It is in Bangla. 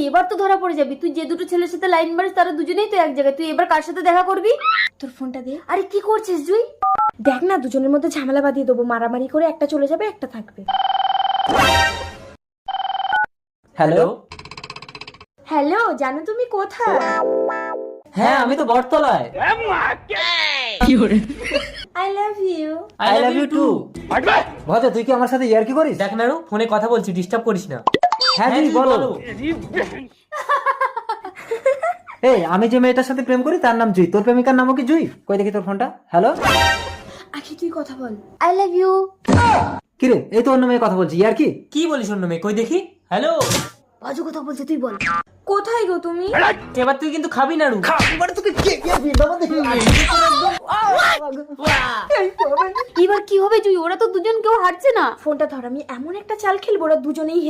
এবার তো ধরা পড়ে যাবি। তুই যে দুটো ছেলের সাথে লাইন মারিস তারা দুজনেই তো এক জায়গায়। তুই এবার কার সাথে দেখা করবি? তোর ফোনটা দে। আরে কি করছিস তুই? দেখ না, দুজনের মধ্যে ঝামেলা বাঁধিয়ে দেবো, মারামারি করে একটা চলে যাবে একটা থাকবে। হ্যালো। হ্যালো, জানো তুমি কোথায়? হ্যাঁ, আমি তো বটতলায়। I love you. I love you too. Bhaja, তুই কি আমার সাথে ইয়ার্কি করিস? দেখ নাড়ু, ফোনে কথা বলছি, ডিস্টার্ব করিস না। হ্যাঁ জি বলো। এই, আমি যে মেয়েটার সাথে প্রেম করি তার নাম জুই। তোর প্রেমিকার নামও কি জুই? কই দেখি তোর ফোনটা। হ্যালো। আখি তুই কথা বল। I love you. কিরে, এই তো অন্য মেয়ে কথা বলছি। ইয়ার্কি কি বলিস অন্য মেয়ে? কই দেখি। হ্যালো। বাজু কথা বলছে, তুই বল। কোথায় গো তুমি? এবার তুই কিন্তু খাবি নাড়ু। এবার কি হবে জুই? ওরা তো দুজন কেউ হারছে না। ফোনটা ধর, আমি এমন একটা চাল খেলবো ওরা দুজনেই